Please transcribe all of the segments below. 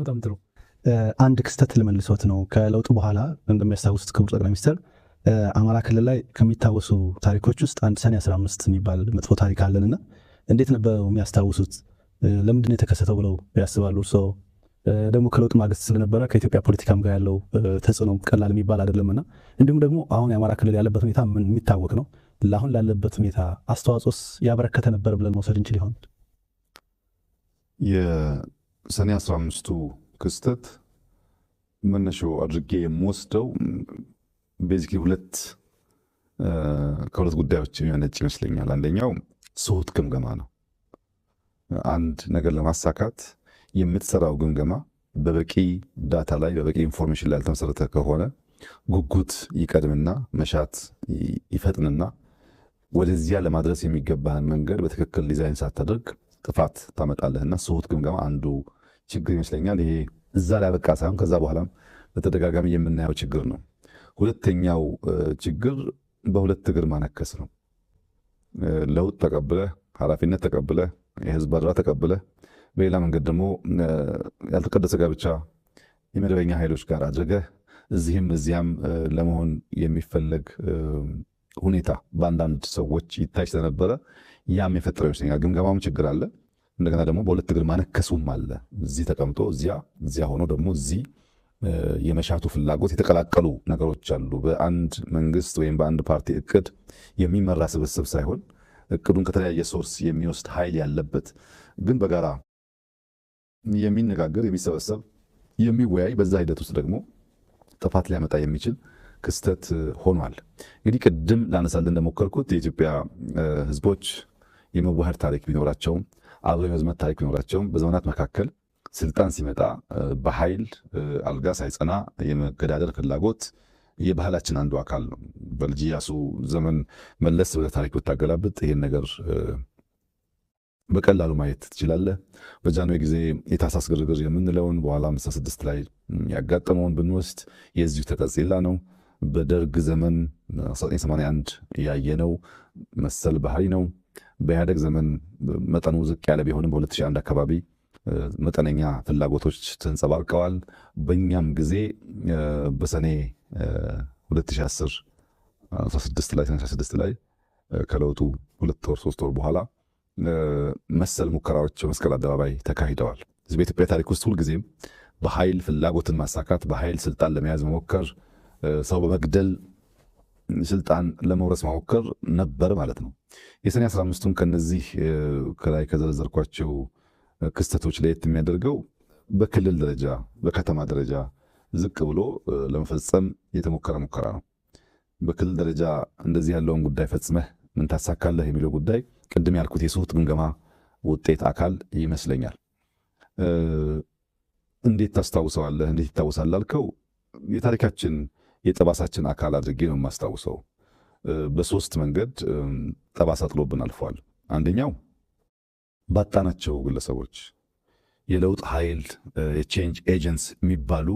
በጣም ጥሩ። አንድ ክስተት ለመልሶት ነው። ከለውጡ በኋላ እንደሚያስታውሱት ክቡር ጠቅላይ ሚኒስትር አማራ ክልል ላይ ከሚታወሱ ታሪኮች ውስጥ አንድ ሰኔ 15 የሚባል መጥፎ ታሪክ አለንና እንዴት ነበር የሚያስታውሱት? ለምንድን ነው የተከሰተው ብለው ያስባሉ? እርስዎ ደግሞ ከለውጥ ማግስት ስለነበረ ከኢትዮጵያ ፖለቲካም ጋር ያለው ተጽዕኖ ቀላል የሚባል አይደለምና እንዲሁም ደግሞ አሁን የአማራ ክልል ያለበት ሁኔታ ምን የሚታወቅ ነው። ለአሁን ላለበት ሁኔታ አስተዋጽኦስ ያበረከተ ነበር ብለን መውሰድ እንችል ይሆን? የሰኔ 15ቱ ክስተት መነሻው አድርጌ የምወስደው ቤዚክሊ ከሁለት ጉዳዮች የሚመነጭ ይመስለኛል። አንደኛው ስሁት ግምገማ ነው። አንድ ነገር ለማሳካት የምትሰራው ግምገማ በበቂ ዳታ ላይ በበቂ ኢንፎርሜሽን ላይ ያልተመሰረተ ከሆነ ጉጉት ይቀድምና መሻት ይፈጥንና ወደዚያ ለማድረስ የሚገባህን መንገድ በትክክል ዲዛይን ሳታደርግ ጥፋት ታመጣለህና ስሁት ግምገማ አንዱ ችግር ይመስለኛል። ይሄ እዛ ላይ በቃ ሳይሆን ከዛ በኋላም በተደጋጋሚ የምናየው ችግር ነው። ሁለተኛው ችግር በሁለት እግር ማነከስ ነው። ለውጥ ተቀብለህ ኃላፊነት ተቀብለህ የህዝብ አደራ ተቀብለህ በሌላ መንገድ ደግሞ ያልተቀደሰ ጋብቻ የመደበኛ ኃይሎች ጋር አድርገህ እዚህም እዚያም ለመሆን የሚፈለግ ሁኔታ በአንዳንድ ሰዎች ይታይ ስለነበረ ያም የፈጠረው ይመስለኛል። ግምገማም ችግር አለ። እንደገና ደግሞ በሁለት እግር ማነከሱም አለ። እዚህ ተቀምጦ እዚያ ሆኖ ደግሞ እዚህ የመሻቱ ፍላጎት የተቀላቀሉ ነገሮች አሉ። በአንድ መንግስት ወይም በአንድ ፓርቲ እቅድ የሚመራ ስብስብ ሳይሆን እቅዱን ከተለያየ ሶርስ የሚወስድ ኃይል ያለበት ግን በጋራ የሚነጋገር የሚሰበሰብ የሚወያይ በዛ ሂደት ውስጥ ደግሞ ጥፋት ሊያመጣ የሚችል ክስተት ሆኗል። እንግዲህ ቅድም ላነሳልን እንደሞከርኩት የኢትዮጵያ ህዝቦች የመዋሃድ ታሪክ ቢኖራቸውም አብሮ የመዝመት ታሪክ ቢኖራቸውም በዘመናት መካከል ስልጣን ሲመጣ በኃይል አልጋ ሳይጸና የመገዳደር ፍላጎት የባህላችን አንዱ አካል ነው። በልጅ ኢያሱ ዘመን መለስ ወደ ታሪክ ብታገላብጥ ይሄን ነገር በቀላሉ ማየት ትችላለህ። በጃንሆይ ጊዜ የታህሳስ ግርግር የምንለውን በኋላ 56 ላይ ያጋጠመውን ብንወስድ የዚሁ ተቀጽላ ነው። በደርግ ዘመን 1981 ያየነው መሰል ባህሪ ነው። በኢህአደግ ዘመን መጠኑ ዝቅ ያለ ቢሆንም በ2001 አካባቢ መጠነኛ ፍላጎቶች ተንጸባርቀዋል። በእኛም ጊዜ በሰኔ 2010 16 ላይ ከለውጡ 2 ወር 3 ወር በኋላ መሰል ሙከራዎች በመስቀል አደባባይ ተካሂደዋል። በኢትዮጵያ ታሪክ ውስጥ ሁልጊዜም በኃይል ፍላጎትን ማሳካት፣ በኃይል ስልጣን ለመያዝ መሞከር፣ ሰው በመግደል ስልጣን ለመውረስ መሞከር ነበር ማለት ነው። የሰኔ 15ቱን ከነዚህ ከላይ ከዘረዘርኳቸው ክስተቶች ለየት የሚያደርገው በክልል ደረጃ በከተማ ደረጃ ዝቅ ብሎ ለመፈጸም የተሞከረ ሙከራ ነው። በክልል ደረጃ እንደዚህ ያለውን ጉዳይ ፈጽመህ ምን ታሳካለህ የሚለው ጉዳይ ቅድም ያልኩት የስሁት ግምገማ ውጤት አካል ይመስለኛል። እንዴት ታስታውሰዋለህ? እንዴት ይታወሳል አልከው፣ የታሪካችን የጠባሳችን አካል አድርጌ ነው የማስታውሰው። በሶስት መንገድ ጠባሳ ጥሎብን አልፏል። አንደኛው ባጣናቸው ግለሰቦች የለውጥ ኃይል የቼንጅ ኤጀንትስ የሚባሉ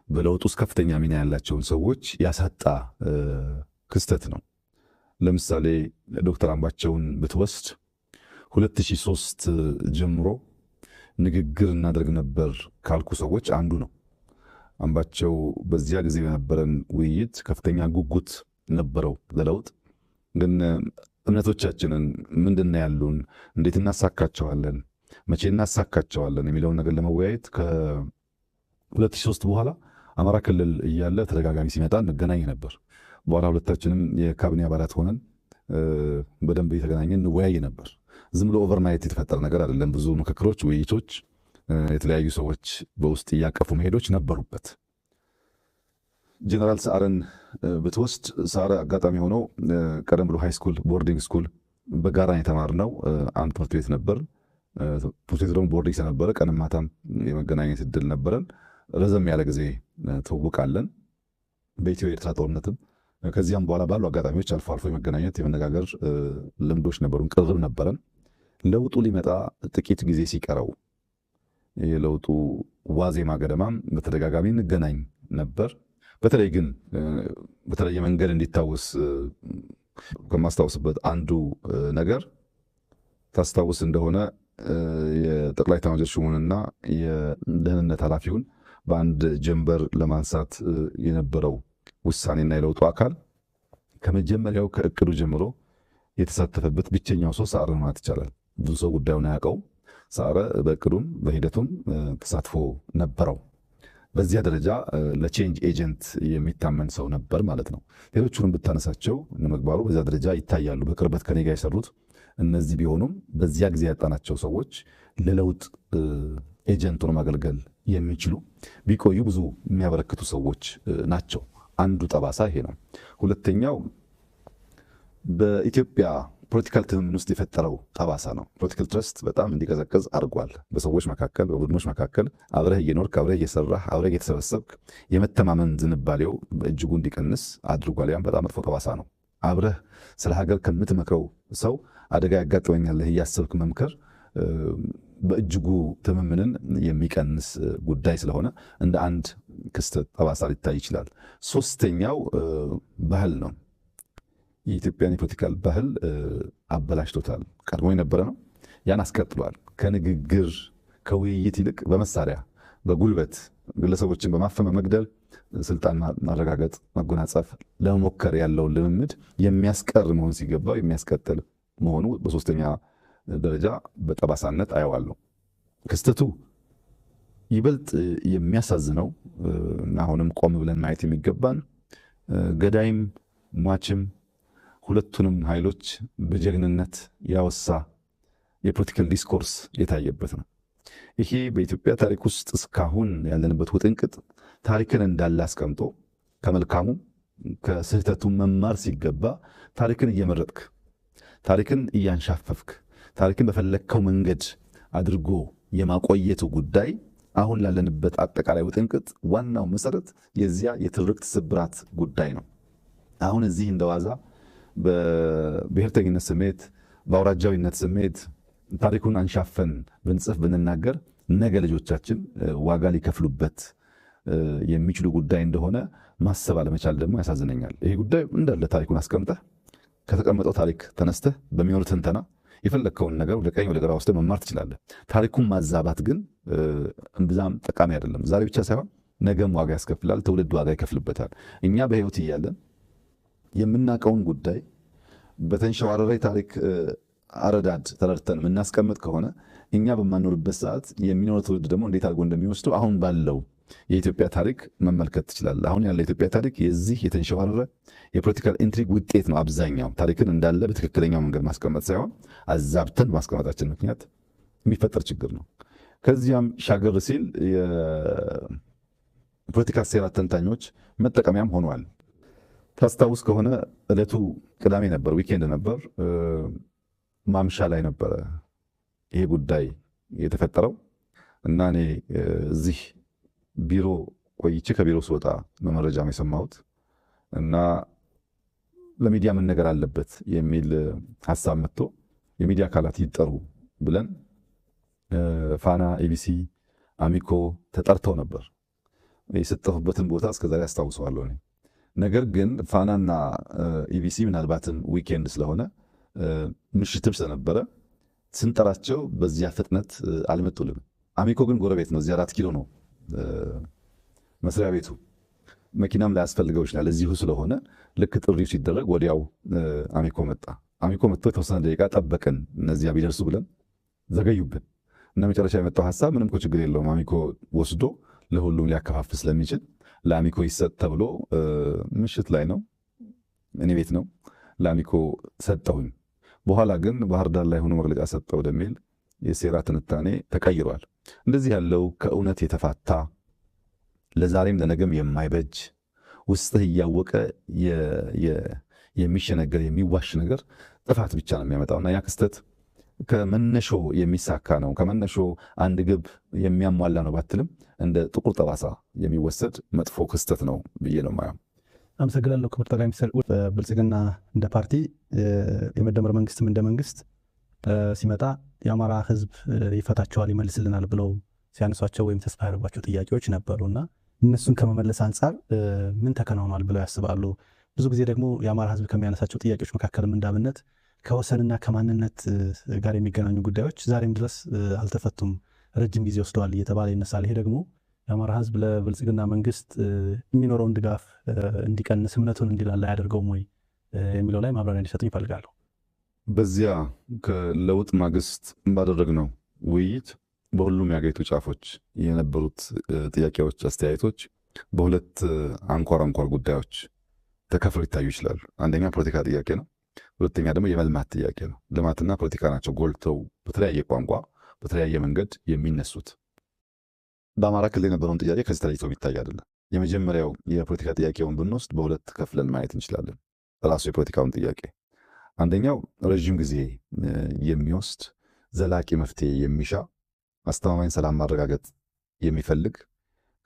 በለውጥ ውስጥ ከፍተኛ ሚና ያላቸውን ሰዎች ያሳጣ ክስተት ነው። ለምሳሌ ዶክተር አምባቸውን ብትወስድ 2003 ጀምሮ ንግግር እናደርግ ነበር ካልኩ ሰዎች አንዱ ነው። አምባቸው በዚያ ጊዜ በነበረን ውይይት ከፍተኛ ጉጉት ነበረው ለለውጥ። ግን እምነቶቻችንን ምንድነው ያሉን፣ እንዴት እናሳካቸዋለን፣ መቼ እናሳካቸዋለን የሚለውን ነገር ለመወያየት ከ2003 በኋላ አማራ ክልል እያለ ተደጋጋሚ ሲመጣ እንገናኝ ነበር። በኋላ ሁለታችንም የካቢኔ አባላት ሆነን በደንብ እየተገናኘን እንወያይ ነበር። ዝም ብሎ ኦቨርናይት የተፈጠረ ነገር አይደለም። ብዙ ምክክሮች፣ ውይይቶች፣ የተለያዩ ሰዎች በውስጥ እያቀፉ መሄዶች ነበሩበት። ጀነራል ሰዓረን ብትወስድ ሰዓረ አጋጣሚ ሆነው ቀደም ብሎ ሃይ ስኩል ቦርዲንግ ስኩል በጋራ የተማርነው አንድ ትምህርት ቤት ነበር። ትምህርት ቤቱ ደግሞ ቦርዲንግ ስለነበረ ቀንም ማታም የመገናኘት እድል ነበረን። ረዘም ያለ ጊዜ ተውቃለን። በኢትዮ ኤርትራ ጦርነትም ከዚያም በኋላ ባሉ አጋጣሚዎች አልፎ አልፎ የመገናኘት የመነጋገር ልምዶች ነበሩን፣ ቅርብ ነበረን። ለውጡ ሊመጣ ጥቂት ጊዜ ሲቀረው የለውጡ ዋዜማ ገደማም በተደጋጋሚ እንገናኝ ነበር። በተለይ ግን በተለየ መንገድ እንዲታወስ ከማስታወስበት አንዱ ነገር ታስታውስ እንደሆነ የጠቅላይ ኤታማዦር ሹሙንና የደህንነት ኃላፊውን በአንድ ጀንበር ለማንሳት የነበረው ውሳኔና የለውጡ አካል ከመጀመሪያው ከእቅዱ ጀምሮ የተሳተፈበት ብቸኛው ሰው ሰዓረ ማለት ይቻላል። ብዙ ሰው ጉዳዩን አያውቀውም። ሰዓረ በእቅዱም በሂደቱም ተሳትፎ ነበረው። በዚያ ደረጃ ለቼንጅ ኤጀንት የሚታመን ሰው ነበር ማለት ነው። ሌሎቹንም ብታነሳቸው ምግባሩ በዚያ ደረጃ ይታያሉ። በቅርበት ከኔ ጋር የሰሩት እነዚህ ቢሆኑም በዚያ ጊዜ ያጣናቸው ሰዎች ለለውጥ ኤጀንት ሆኖ ማገልገል የሚችሉ ቢቆዩ ብዙ የሚያበረክቱ ሰዎች ናቸው። አንዱ ጠባሳ ይሄ ነው። ሁለተኛው በኢትዮጵያ ፖለቲካል ትምምን ውስጥ የፈጠረው ጠባሳ ነው። ፖለቲካል ትረስት በጣም እንዲቀዘቅዝ አድርጓል። በሰዎች መካከል፣ በቡድኖች መካከል አብረህ እየኖርክ አብረህ እየሰራህ አብረህ እየተሰበሰብክ የመተማመን ዝንባሌው በእጅጉ እንዲቀንስ አድርጓል። ያም በጣም መጥፎ ጠባሳ ነው። አብረህ ስለ ሀገር ከምትመክረው ሰው አደጋ ያጋጥመኛል እያሰብክ መምከር በእጅጉ ትምምንን የሚቀንስ ጉዳይ ስለሆነ እንደ አንድ ክስተት ጠባሳ ሊታይ ይችላል። ሶስተኛው ባህል ነው። የኢትዮጵያን የፖለቲካል ባህል አበላሽቶታል። ቀድሞ የነበረ ነው፣ ያን አስቀጥሏል። ከንግግር ከውይይት ይልቅ በመሳሪያ በጉልበት ግለሰቦችን በማፈም መግደል፣ ስልጣን ማረጋገጥ መጎናጸፍ ለመሞከር ያለውን ልምምድ የሚያስቀር መሆን ሲገባው የሚያስቀጥል መሆኑ በሶስተኛ ደረጃ በጠባሳነት አየዋለሁ። ክስተቱ ይበልጥ የሚያሳዝነው እና አሁንም ቆም ብለን ማየት የሚገባን ገዳይም ሟችም ሁለቱንም ኃይሎች በጀግንነት ያወሳ የፖለቲካል ዲስኮርስ የታየበት ነው። ይሄ በኢትዮጵያ ታሪክ ውስጥ እስካሁን ያለንበት ውጥንቅጥ ታሪክን እንዳለ አስቀምጦ ከመልካሙ ከስህተቱ መማር ሲገባ ታሪክን እየመረጥክ ታሪክን እያንሻፈፍክ ታሪክን በፈለግከው መንገድ አድርጎ የማቆየቱ ጉዳይ አሁን ላለንበት አጠቃላይ ውጥንቅጥ ዋናው መሰረት የዚያ የትርክት ስብራት ጉዳይ ነው። አሁን እዚህ እንደዋዛ በብሔርተኝነት ስሜት በአውራጃዊነት ስሜት ታሪኩን አንሻፈን ብንጽፍ ብንናገር ነገ ልጆቻችን ዋጋ ሊከፍሉበት የሚችሉ ጉዳይ እንደሆነ ማሰብ አለመቻል ደግሞ ያሳዝነኛል። ይሄ ጉዳይ እንዳለ ታሪኩን አስቀምጠህ ከተቀመጠው ታሪክ ተነስተህ በሚኖር ትንተና የፈለግከውን ነገር ወደ ቀኝ ወደ ግራ ወስደህ መማር ትችላለህ። ታሪኩን ማዛባት ግን እምብዛም ጠቃሚ አይደለም። ዛሬ ብቻ ሳይሆን ነገም ዋጋ ያስከፍላል፣ ትውልድ ዋጋ ይከፍልበታል። እኛ በህይወት እያለን የምናውቀውን ጉዳይ በተንሸዋረረ ታሪክ አረዳድ ተረድተን የምናስቀምጥ ከሆነ እኛ በማንኖርበት ሰዓት የሚኖር ትውልድ ደግሞ እንዴት አድርጎ እንደሚወስደው አሁን ባለው የኢትዮጵያ ታሪክ መመልከት ትችላለህ። አሁን ያለው የኢትዮጵያ ታሪክ የዚህ የተንሸዋረረ የፖለቲካል ኢንትሪግ ውጤት ነው። አብዛኛው ታሪክን እንዳለ በትክክለኛው መንገድ ማስቀመጥ ሳይሆን አዛብተን ማስቀመጣችን ምክንያት የሚፈጠር ችግር ነው። ከዚያም ሻገር ሲል የፖለቲካ ሴራ ተንታኞች መጠቀሚያም ሆኗል። ታስታውስ ከሆነ እለቱ ቅዳሜ ነበር፣ ዊኬንድ ነበር። ማምሻ ላይ ነበረ ይሄ ጉዳይ የተፈጠረው እና እኔ እዚህ ቢሮ ቆይቼ ከቢሮ ስወጣ መረጃም የሰማሁት እና ለሚዲያ መነገር አለበት የሚል ሐሳብ መጥቶ የሚዲያ አካላት ይጠሩ ብለን ፋና፣ ኤቢሲ፣ አሚኮ ተጠርተው ነበር። የሰጠሁበትን ቦታ እስከዛሬ አስታውሰዋለሁ እኔ። ነገር ግን ፋናና ኢቢሲ ምናልባትም ዊኬንድ ስለሆነ ምሽትም ስለነበረ ስንጠራቸው በዚያ ፍጥነት አልመጡልንም። አሚኮ ግን ጎረቤት ነው፣ እዚያ 4 ኪሎ ነው መስሪያ ቤቱ። መኪናም ላያስፈልገው ይችላል እዚሁ ስለሆነ ልክ ጥሪው ሲደረግ ወዲያው አሚኮ መጣ። አሚኮ መጥቶ የተወሰነ ደቂቃ ጠበቅን እነዚያ ቢደርሱ ብለን ዘገዩብን እና መጨረሻ የመጣው ሐሳብ ምንም ችግር የለውም አሚኮ ወስዶ ለሁሉም ሊያከፋፍል ስለሚችል ለአሚኮ ይሰጥ ተብሎ ምሽት ላይ ነው እኔ ቤት ነው ለአሚኮ ሰጠሁኝ። በኋላ ግን ባህር ዳር ላይ ሆኖ መግለጫ ሰጠ ወደሚል የሴራ ትንታኔ ተቀይሯል። እንደዚህ ያለው ከእውነት የተፋታ ለዛሬም ለነገም የማይበጅ ውስጥህ እያወቀ የሚሸነገር የሚዋሽ ነገር ጥፋት ብቻ ነው የሚያመጣውና ያ ክስተት ከመነሾ የሚሳካ ነው። ከመነሾ አንድ ግብ የሚያሟላ ነው ባትልም እንደ ጥቁር ጠባሳ የሚወሰድ መጥፎ ክስተት ነው ብዬ ነው ማየው። አመሰግናለሁ ክቡር ጠቅላይ ሚኒስትር። ብልጽግና እንደ ፓርቲ የመደመር መንግስትም እንደ መንግስት ሲመጣ የአማራ ህዝብ ይፈታቸዋል ይመልስልናል ብለው ሲያነሷቸው ወይም ተስፋ ያደርጓቸው ጥያቄዎች ነበሩና እነሱን ከመመለስ አንጻር ምን ተከናውኗል ብለው ያስባሉ? ብዙ ጊዜ ደግሞ የአማራ ህዝብ ከሚያነሳቸው ጥያቄዎች መካከልም እንዳብነት ከወሰንና ከማንነት ጋር የሚገናኙ ጉዳዮች ዛሬም ድረስ አልተፈቱም፣ ረጅም ጊዜ ወስደዋል እየተባለ ይነሳል። ይሄ ደግሞ የአማራ ህዝብ ለብልጽግና መንግስት የሚኖረውን ድጋፍ እንዲቀንስ፣ እምነቱን እንዲላላ ያደርገውም ወይ የሚለው ላይ ማብራሪያ እንዲሰጡኝ ይፈልጋለሁ። በዚያ ከለውጥ ማግስት ባደረግነው ውይይት በሁሉም የአገሪቱ ጫፎች የነበሩት ጥያቄዎች፣ አስተያየቶች በሁለት አንኳር ጉዳዮች ተከፍለው ይታዩ ይችላሉ። አንደኛ ፖለቲካ ጥያቄ ነው። ሁለተኛ ደግሞ የመልማት ጥያቄ ነው። ልማትና ፖለቲካ ናቸው ጎልተው በተለያየ ቋንቋ በተለያየ መንገድ የሚነሱት። በአማራ ክልል የነበረውን ጥያቄ ከዚህ ተለይቶ የሚታይ አይደለም። የመጀመሪያው የፖለቲካ ጥያቄውን ብንወስድ በሁለት ከፍለን ማየት እንችላለን። ራሱ የፖለቲካውን ጥያቄ አንደኛው ረዥም ጊዜ የሚወስድ ዘላቂ መፍትሄ የሚሻ አስተማማኝ ሰላም ማረጋገጥ የሚፈልግ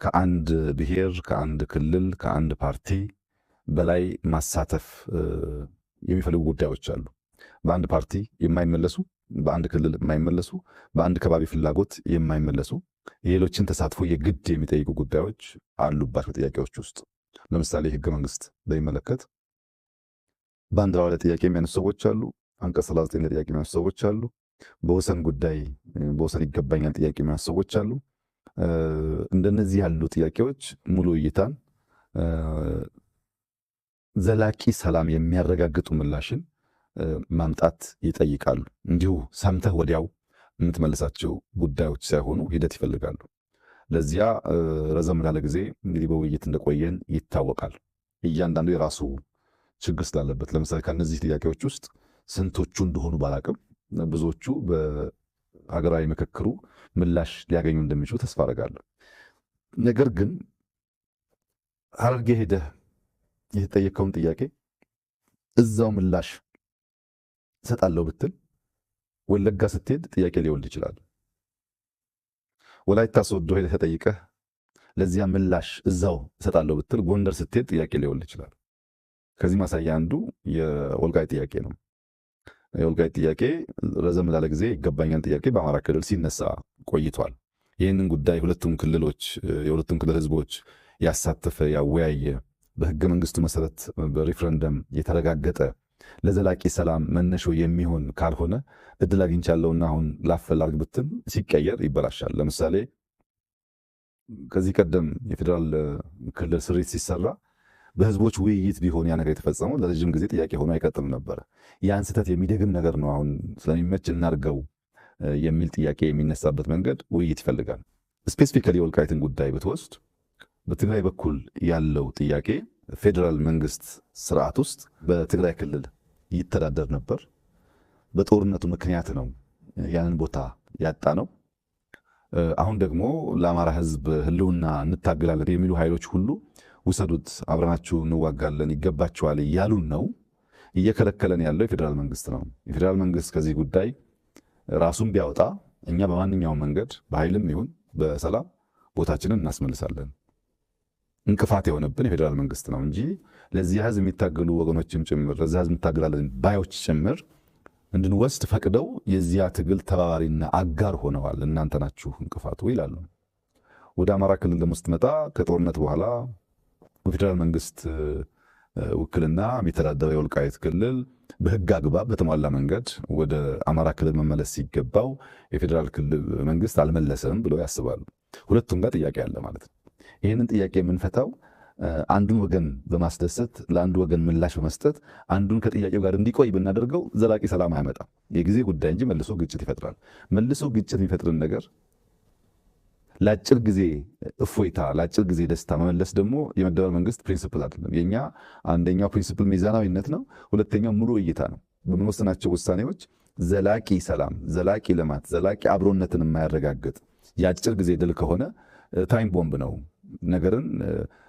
ከአንድ ብሔር፣ ከአንድ ክልል፣ ከአንድ ፓርቲ በላይ ማሳተፍ የሚፈልጉ ጉዳዮች አሉ። በአንድ ፓርቲ የማይመለሱ፣ በአንድ ክልል የማይመለሱ፣ በአንድ ከባቢ ፍላጎት የማይመለሱ የሌሎችን ተሳትፎ የግድ የሚጠይቁ ጉዳዮች አሉባቸው ጥያቄዎች ውስጥ። ለምሳሌ ህገ መንግስት በሚመለከት ባንዲራው ላይ ጥያቄ የሚያነሱ ሰዎች አሉ። አንቀጽ 39 ጥያቄ የሚያነሱ ሰዎች አሉ። በወሰን ጉዳይ በወሰን ይገባኛል ጥያቄ የሚያነሱ ሰዎች አሉ። እንደነዚህ ያሉ ጥያቄዎች ሙሉ እይታን ዘላቂ ሰላም የሚያረጋግጡ ምላሽን ማምጣት ይጠይቃሉ። እንዲሁ ሰምተህ ወዲያው የምትመልሳቸው ጉዳዮች ሳይሆኑ ሂደት ይፈልጋሉ። ለዚያ ረዘም ላለ ጊዜ እንግዲህ በውይይት እንደቆየን ይታወቃል። እያንዳንዱ የራሱ ችግር ስላለበት፣ ለምሳሌ ከነዚህ ጥያቄዎች ውስጥ ስንቶቹ እንደሆኑ ባላቅም ብዙዎቹ በሀገራዊ ምክክሩ ምላሽ ሊያገኙ እንደሚችሉ ተስፋ አደርጋለሁ። ነገር ግን ሐረርጌ ሄደህ የተጠየቀውን ጥያቄ እዛው ምላሽ እሰጣለሁ ብትል ወለጋ ስትሄድ ጥያቄ ሊወልድ ይችላል። ወላይታ ሶዶ ሄደህ ተጠይቀህ ለዚያ ምላሽ እዛው እሰጣለሁ ብትል ጎንደር ስትሄድ ጥያቄ ሊወልድ ይችላል። ከዚህ ማሳያ አንዱ የወልቃይት ጥያቄ ነው። የወልቃይት ጥያቄ ረዘም ላለ ጊዜ ይገባኛል ጥያቄ በአማራ ክልል ሲነሳ ቆይቷል። ይህንን ጉዳይ የሁለቱም ክልል ህዝቦች ያሳተፈ ያወያየ፣ በህገ መንግስቱ መሰረት በሪፍረንደም የተረጋገጠ ለዘላቂ ሰላም መነሾ የሚሆን ካልሆነ እድል አግኝቻለሁና አሁን ላፈላልግ ብትም ሲቀየር ይበላሻል። ለምሳሌ ከዚህ ቀደም የፌዴራል ክልል ስሪት ሲሰራ በህዝቦች ውይይት ቢሆን ያ ነገር የተፈጸመው ለረጅም ጊዜ ጥያቄ ሆኖ አይቀጥልም ነበር። ያን ስህተት የሚደግም ነገር ነው አሁን ስለሚመች እናድርገው የሚል ጥያቄ የሚነሳበት መንገድ ውይይት ይፈልጋል። ስፔሲፊካሊ የወልቃይትን ጉዳይ ብትወስድ በትግራይ በኩል ያለው ጥያቄ ፌዴራል መንግስት ስርዓት ውስጥ በትግራይ ክልል ይተዳደር ነበር። በጦርነቱ ምክንያት ነው ያንን ቦታ ያጣ ነው። አሁን ደግሞ ለአማራ ህዝብ ህልውና እንታገላለን የሚሉ ኃይሎች ሁሉ ውሰዱት፣ አብረናችሁ እንዋጋለን፣ ይገባችኋል እያሉን ነው። እየከለከለን ያለው የፌዴራል መንግስት ነው። የፌዴራል መንግስት ከዚህ ጉዳይ ራሱን ቢያወጣ እኛ በማንኛውም መንገድ በኃይልም ይሁን በሰላም ቦታችንን እናስመልሳለን። እንቅፋት የሆነብን የፌዴራል መንግስት ነው እንጂ ለዚህ ህዝብ የሚታገሉ ወገኖችም ጭምር ለዚህ ህዝብ እንታገላለን ባዮች ጭምር እንድንወስድ ፈቅደው የዚያ ትግል ተባባሪና አጋር ሆነዋል። እናንተ ናችሁ እንቅፋቱ ይላሉ። ወደ አማራ ክልል ደግሞ ስትመጣ ከጦርነት በኋላ በፌዴራል መንግስት ውክልና የሚተዳደረው የወልቃይት ክልል በህግ አግባብ በተሟላ መንገድ ወደ አማራ ክልል መመለስ ሲገባው የፌዴራል ክልል መንግስት አልመለሰም ብለው ያስባሉ። ሁለቱም ጋር ጥያቄ አለ ማለት ነው። ይህንን ጥያቄ የምንፈታው አንዱን ወገን በማስደሰት ለአንዱ ወገን ምላሽ በመስጠት አንዱን ከጥያቄው ጋር እንዲቆይ ብናደርገው ዘላቂ ሰላም አያመጣም። የጊዜ ጉዳይ እንጂ መልሶ ግጭት ይፈጥራል። መልሶ ግጭት የሚፈጥርን ነገር ለአጭር ጊዜ እፎይታ፣ ለአጭር ጊዜ ደስታ መመለስ ደግሞ የመደመር መንግስት ፕሪንሲፕል አይደለም። የኛ አንደኛው ፕሪንሲፕል ሚዛናዊነት ነው። ሁለተኛው ሙሉ እይታ ነው። በምንወስናቸው ውሳኔዎች ዘላቂ ሰላም፣ ዘላቂ ልማት፣ ዘላቂ አብሮነትን የማያረጋግጥ የአጭር ጊዜ ድል ከሆነ ታይም ቦምብ ነው። ነገርን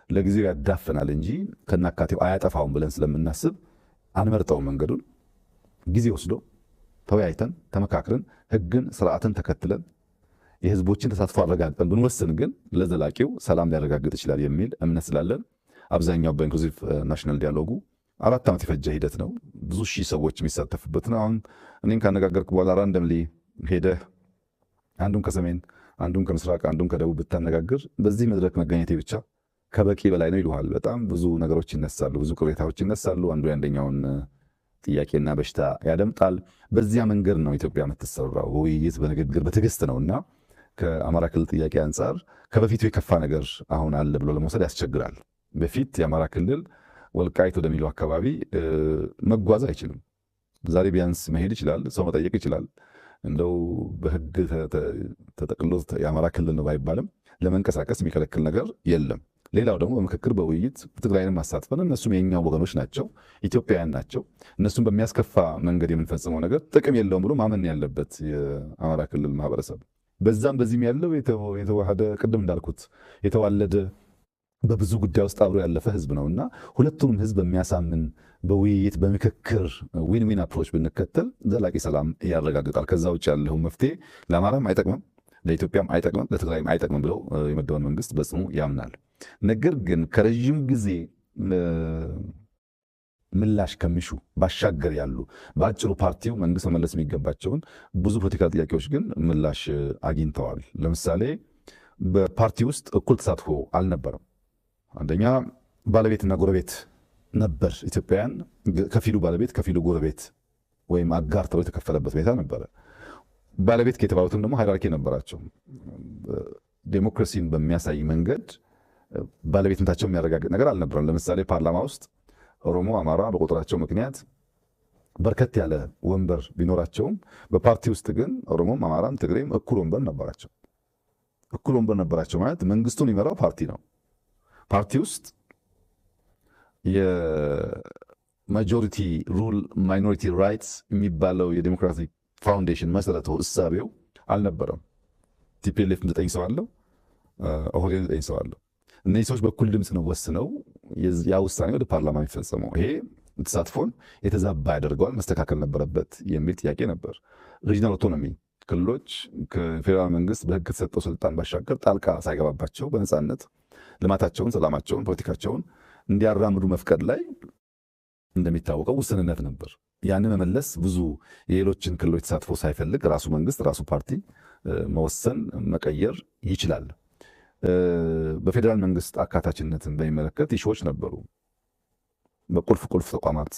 ለጊዜው ያዳፍናል እንጂ ከናካቴው አያጠፋውም ብለን ስለምናስብ አንመርጠውም። መንገዱን ጊዜ ወስዶ ተወያይተን ተመካክረን ህግን ስርዓትን ተከትለን የህዝቦችን ተሳትፎ አረጋግጠን ብንወስን ግን ለዘላቂው ሰላም ሊያረጋግጥ ይችላል የሚል እምነት ስላለን አብዛኛው በኢንክሉሲቭ ናሽናል ዲያሎጉ 4 ዓመት የፈጀ ሂደት ነው። ብዙ ሺህ ሰዎች የሚሳተፉበት ነው። አሁን እኔን ካነጋገርኩ በኋላ ራንደምሊ ሄደህ አንዱን ከሰሜን አንዱን ከምስራቅ አንዱን ከደቡብ ብታነጋግር በዚህ መድረክ መገኘቴ ብቻ ከበቂ በላይ ነው ይሉሃል። በጣም ብዙ ነገሮች ይነሳሉ፣ ብዙ ቅሬታዎች ይነሳሉ። አንዱ የአንደኛውን ጥያቄና በሽታ ያደምጣል። በዚያ መንገድ ነው ኢትዮጵያ የምትሰራው፣ ውይይት፣ በንግግር፣ በትዕግስት ነውና ከአማራ ክልል ጥያቄ አንጻር ከበፊቱ የከፋ ነገር አሁን አለ ብሎ ለመውሰድ ያስቸግራል። በፊት የአማራ ክልል ወልቃይት ወደሚለው አካባቢ መጓዝ አይችልም። ዛሬ ቢያንስ መሄድ ይችላል፣ ሰው መጠየቅ ይችላል። እንደው በህግ ተጠቅሎ የአማራ ክልል ነው ባይባልም ለመንቀሳቀስ የሚከለክል ነገር የለም። ሌላው ደግሞ በምክክር በውይይት ትግራይንም ማሳትፈን፣ እነሱም የኛው ወገኖች ናቸው፣ ኢትዮጵያውያን ናቸው። እነሱም በሚያስከፋ መንገድ የምንፈጽመው ነገር ጥቅም የለውም ብሎ ማመን ያለበት የአማራ ክልል ማህበረሰብ በዛም በዚህም ያለው የተዋሃደ ቅድም እንዳልኩት የተዋለደ በብዙ ጉዳይ ውስጥ አብሮ ያለፈ ህዝብ ነውና ሁለቱንም ህዝብ በሚያሳምን በውይይት በምክክር ዊን ዊን አፕሮች ብንከተል ዘላቂ ሰላም ያረጋግጣል። ከዛ ውጭ ያለው መፍትሄ ለአማራም አይጠቅምም፣ ለኢትዮጵያም አይጠቅምም፣ ለትግራይም አይጠቅምም ብለው የመደበን መንግስት በጽኑ ያምናል። ነገር ግን ከረዥም ጊዜ ምላሽ ከሚሹ ባሻገር ያሉ በአጭሩ ፓርቲው መንግስት መመለስ የሚገባቸውን ብዙ ፖለቲካል ጥያቄዎች ግን ምላሽ አግኝተዋል። ለምሳሌ በፓርቲ ውስጥ እኩል ተሳትፎ አልነበረም። አንደኛ ባለቤትና ጎረቤት ነበር። ኢትዮጵያውያን ከፊሉ ባለቤት ከፊሉ ጎረቤት ወይም አጋር ተብሎ የተከፈለበት ሁኔታ ነበረ። ባለቤት ከተባሉትም ደግሞ ሃይራርኪ ነበራቸው። ዴሞክራሲን በሚያሳይ መንገድ ባለቤትነታቸው የሚያረጋግጥ ነገር አልነበረም። ለምሳሌ ፓርላማ ውስጥ ኦሮሞ፣ አማራ በቁጥራቸው ምክንያት በርከት ያለ ወንበር ቢኖራቸውም በፓርቲ ውስጥ ግን ኦሮሞም፣ አማራም፣ ትግሬም እኩል ወንበር ነበራቸው። እኩል ወንበር ነበራቸው ማለት መንግስቱን የሚመራው ፓርቲ ነው። ፓርቲ ውስጥ የማጆሪቲ ሩል ማይኖሪቲ ራይትስ የሚባለው የዴሞክራቲክ ፋውንዴሽን መሰረቱ እሳቤው አልነበረም። ቲፒኤልኤፍ 9 ሰው አለው፣ ኦህዴድ 9 ሰው አለው። እነዚህ ሰዎች በኩል ድምፅ ነው ወስነው ያ ውሳኔ ወደ ፓርላማ የሚፈጸመው። ይሄ ተሳትፎን የተዛባ ያደርገዋል፣ መስተካከል ነበረበት የሚል ጥያቄ ነበር። ሪጂናል ኦቶኖሚ ክልሎች ከፌዴራል መንግስት በህግ የተሰጠው ስልጣን ባሻገር ጣልቃ ሳይገባባቸው በነፃነት ልማታቸውን፣ ሰላማቸውን፣ ፖለቲካቸውን እንዲያራምዱ መፍቀድ ላይ እንደሚታወቀው ውስንነት ነበር። ያንን መመለስ ብዙ የሌሎችን ክልሎች ተሳትፎ ሳይፈልግ ራሱ መንግስት ራሱ ፓርቲ መወሰን መቀየር ይችላል። በፌዴራል መንግስት አካታችነትን በሚመለከት ኢሹዎች ነበሩ። በቁልፍ ቁልፍ ተቋማት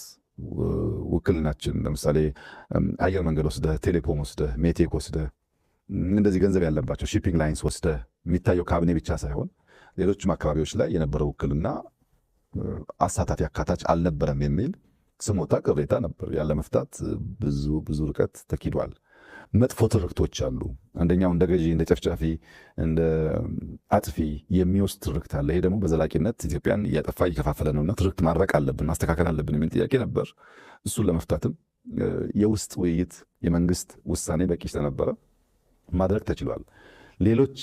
ውክልናችን ለምሳሌ አየር መንገድ ወስደህ፣ ቴሌኮም ወስደህ፣ ሜቴክ ወስደህ፣ እንደዚህ ገንዘብ ያለባቸው ሺፒንግ ላይንስ ወስደህ የሚታየው ካቢኔ ብቻ ሳይሆን ሌሎችም አካባቢዎች ላይ የነበረው ውክልና አሳታፊ አካታች አልነበረም የሚል ስሞታ ቅሬታ ነበር። ያለ መፍታት ብዙ ርቀት ተኪዷል። መጥፎ ትርክቶች አሉ። አንደኛው እንደ ገዢ፣ እንደ ጨፍጫፊ፣ እንደ አጥፊ የሚወስድ ትርክት አለ። ይሄ ደግሞ በዘላቂነት ኢትዮጵያን እያጠፋ እየከፋፈለ ነውና ትርክት ማድረቅ አለብን፣ ማስተካከል አለብን የሚል ጥያቄ ነበር። እሱን ለመፍታትም የውስጥ ውይይት፣ የመንግስት ውሳኔ በቂ ስለነበረ ማድረግ ተችሏል። ሌሎች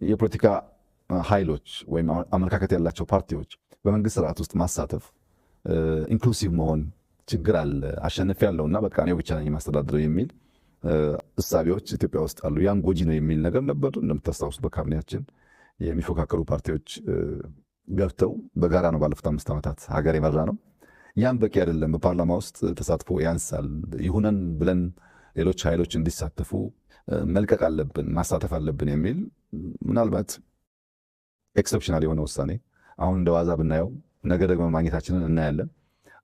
የፖለቲካ ኃይሎች ወይም አመለካከት ያላቸው ፓርቲዎች በመንግስት ስርዓት ውስጥ ማሳተፍ፣ ኢንክሉሲቭ መሆን ችግር አለ፣ አሸንፍ ያለውና በቃ እኔው ብቻ ነኝ የማስተዳድረው የሚል እሳቤዎች ኢትዮጵያ ውስጥ አሉ። ያን ጎጂ ነው የሚል ነገር ነበር። እንደምታስታውሱት በካቢኔያችን የሚፎካከሩ ፓርቲዎች ገብተው በጋራ ነው ባለፉት 5 ዓመታት ሀገር የመራ ነው። ያን በቂ አይደለም፣ በፓርላማ ውስጥ ተሳትፎ ያንሳል። ይሁነን ብለን ሌሎች ኃይሎች እንዲሳተፉ መልቀቅ አለብን፣ ማሳተፍ አለብን የሚል ምናልባት ኤክሰፕሽናል የሆነ ውሳኔ አሁን እንደ ዋዛ ብናየው ነገ ደግሞ ማግኘታችንን እናያለን።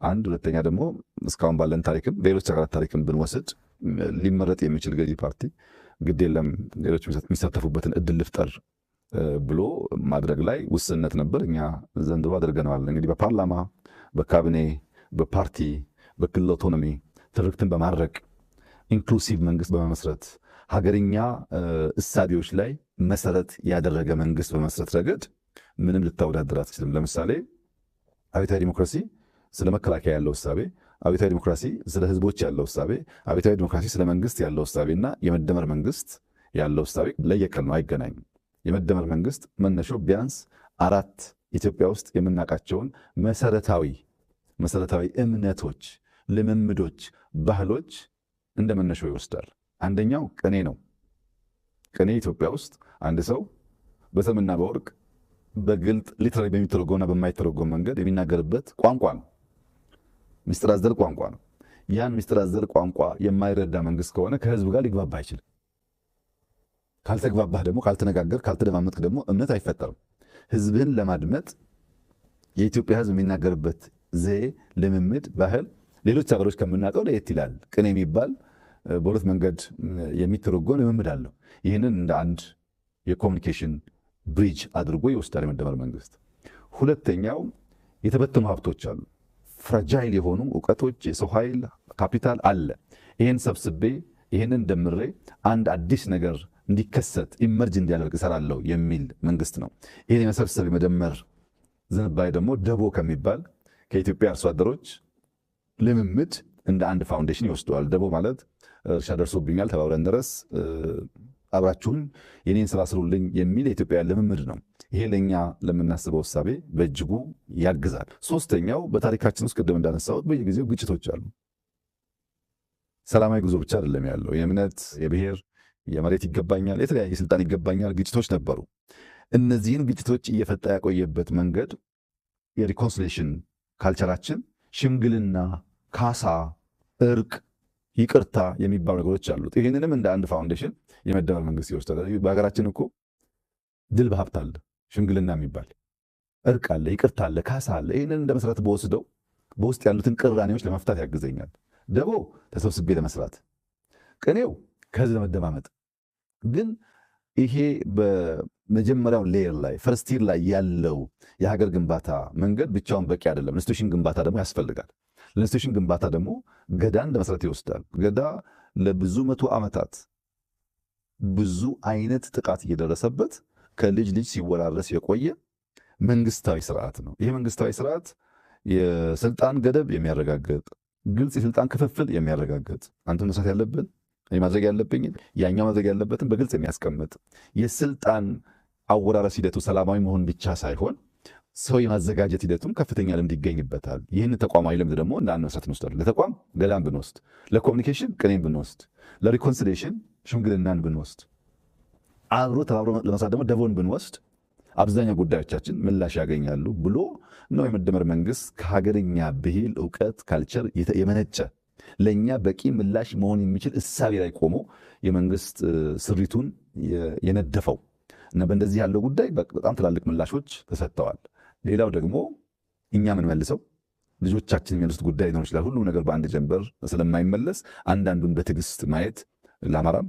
አንድ ሁለተኛ ደግሞ እስካሁን ባለን ታሪክም ሌሎች ሀገራት ታሪክም ብንወስድ ሊመረጥ የሚችል ገዢ ፓርቲ ግድ የለም ሌሎች የሚሳተፉበትን እድል ልፍጠር ብሎ ማድረግ ላይ ውስንነት ነበር። እኛ ዘንድሮ አድርገነዋል። እንግዲህ በፓርላማ፣ በካቢኔ፣ በፓርቲ፣ በክልል ኦቶኖሚ ትርክትን በማድረግ ኢንክሉሲቭ መንግስት በመመስረት ሀገርኛ እሳቤዎች ላይ መሰረት ያደረገ መንግስት በመስረት ረገድ ምንም ልታወዳድር አትችልም። ለምሳሌ አብዮታዊ ዲሞክራሲ ስለ መከላከያ ያለው እሳቤ፣ አብዮታዊ ዲሞክራሲ ስለ ህዝቦች ያለው እሳቤ፣ አብዮታዊ ዲሞክራሲ ስለ መንግስት ያለው እሳቤና የመደመር መንግስት ያለው እሳቤ ለየቀል ነው፣ አይገናኝም። የመደመር መንግስት መነሻው ቢያንስ 4 ኢትዮጵያ ውስጥ የምናውቃቸውን መሰረታዊ እምነቶች፣ ልምምዶች፣ ባህሎች እንደ መነሻው ይወስዳል። አንደኛው ቅኔ ነው። ቅኔ ኢትዮጵያ ውስጥ አንድ ሰው በሰምና በወርቅ በግልጥ ሊትራሊ በሚተረጎምና በማይተረጎም መንገድ የሚናገርበት ቋንቋ ነው። ሚስጥር አዘል ቋንቋ ነው። ያን ሚስጥር አዘል ቋንቋ የማይረዳ መንግስት ከሆነ ከህዝብ ጋር ሊግባባ አይችልም። ካልተግባባህ ደግሞ፣ ካልተነጋገር፣ ካልተደማመጥክ ደግሞ እምነት አይፈጠርም። ህዝብህን ለማድመጥ የኢትዮጵያ ህዝብ የሚናገርበት ዘዬ፣ ልምምድ፣ ባህል ሌሎች ሀገሮች ከምናውቀው ለየት ይላል። ቅኔ የሚባል በሁለት መንገድ የሚተረጎም ልምምድ አለው። ይህንን እንደ አንድ የኮሚኒኬሽን ብሪጅ አድርጎ ይወስዳል የመደመር መንግስት። ሁለተኛው የተበተኑ ሀብቶች አሉ፣ ፍራጃይል የሆኑ እውቀቶች፣ የሰው ኃይል ካፒታል አለ። ይህን ሰብስቤ ይህንን ደምሬ አንድ አዲስ ነገር እንዲከሰት ኢመርጅ እንዲያደርግ እሰራለሁ የሚል መንግስት ነው። ይህን የመሰብሰብ የመደመር ዝንባሌ ደግሞ ደቦ ከሚባል ከኢትዮጵያ አርሶ አደሮች ልምምድ እንደ አንድ ፋውንዴሽን ይወስደዋል። ደቦ ማለት እርሻ ደርሶብኛል ተባብረን ድረስ አብራችሁን የኔን ስራ ስሩልኝ የሚል የኢትዮጵያ ልምምድ ነው። ይሄ ለኛ ለምናስበው እሳቤ በእጅጉ ያግዛል። ሶስተኛው በታሪካችን ውስጥ ቅድም እንዳነሳሁት በየጊዜው ግጭቶች አሉ። ሰላማዊ ጉዞ ብቻ አይደለም ያለው። የእምነት፣ የብሔር፣ የመሬት ይገባኛል፣ የተለያየ ስልጣን ይገባኛል ግጭቶች ነበሩ። እነዚህን ግጭቶች እየፈታ ያቆየበት መንገድ የሪኮንሲሌሽን ካልቸራችን ሽምግልና፣ ካሳ፣ እርቅ፣ ይቅርታ የሚባሉ ነገሮች አሉት። ይህንንም እንደ አንድ ፋውንዴሽን የመደመር መንግስት ይወስዳል። በሀገራችን እኮ ድል በሀብት አለ፣ ሽምግልና የሚባል እርቅ አለ፣ ይቅርታ አለ፣ ካሳ አለ። ይህንን እንደ መሰረት በወስደው በውስጥ ያሉትን ቅራኔዎች ለመፍታት ያግዘኛል። ደቦ ተሰብስቤ ለመስራት፣ ቅኔው ከህዝብ ለመደማመጥ። ግን ይሄ በመጀመሪያው ሌየር ላይ ፈርስት ቲር ላይ ያለው የሀገር ግንባታ መንገድ ብቻውን በቂ አይደለም። ኢንስቲትዩሽን ግንባታ ደግሞ ያስፈልጋል። ለኢንስቲትዩሽን ግንባታ ደግሞ ገዳን እንደ መሰረት ይወስዳል። ገዳ ለብዙ መቶ ዓመታት ብዙ አይነት ጥቃት እየደረሰበት ከልጅ ልጅ ሲወራረስ የቆየ መንግስታዊ ስርዓት ነው። ይሄ መንግስታዊ ስርዓት የስልጣን ገደብ የሚያረጋግጥ፣ ግልጽ የስልጣን ክፍፍል የሚያረጋግጥ፣ አንተ መስራት ያለብን ማድረግ ያለብኝ ያኛው ማድረግ ያለበትን በግልጽ የሚያስቀምጥ፣ የስልጣን አወራረስ ሂደቱ ሰላማዊ መሆን ብቻ ሳይሆን ሰው የማዘጋጀት ሂደቱም ከፍተኛ ልምድ ይገኝበታል። ይህን ተቋማዊ ልምድ ደግሞ እንደ አንድ መሰረት እንወስዳለን። ለተቋም ገዳን ብንወስድ፣ ለኮሚኒኬሽን ቅኔን ብንወስድ፣ ለሪኮንሲሌሽን ሽምግልናን ብንወስድ፣ አብሮ ተባብሮ ለመስራት ደግሞ ደቦን ብንወስድ አብዛኛው ጉዳዮቻችን ምላሽ ያገኛሉ ብሎ ነው የመደመር መንግስት ከሀገርኛ ብሂል፣ እውቀት፣ ካልቸር የመነጨ ለእኛ በቂ ምላሽ መሆን የሚችል እሳቤ ላይ ቆሞ የመንግስት ስሪቱን የነደፈው እና በእንደዚህ ያለው ጉዳይ በጣም ትላልቅ ምላሾች ተሰጥተዋል። ሌላው ደግሞ እኛ የምንመልሰው ልጆቻችን የሚመልሱት ጉዳይ ሊኖር ይችላል። ሁሉም ነገር በአንድ ጀንበር ስለማይመለስ አንዳንዱን በትዕግስት ማየት ለአማራም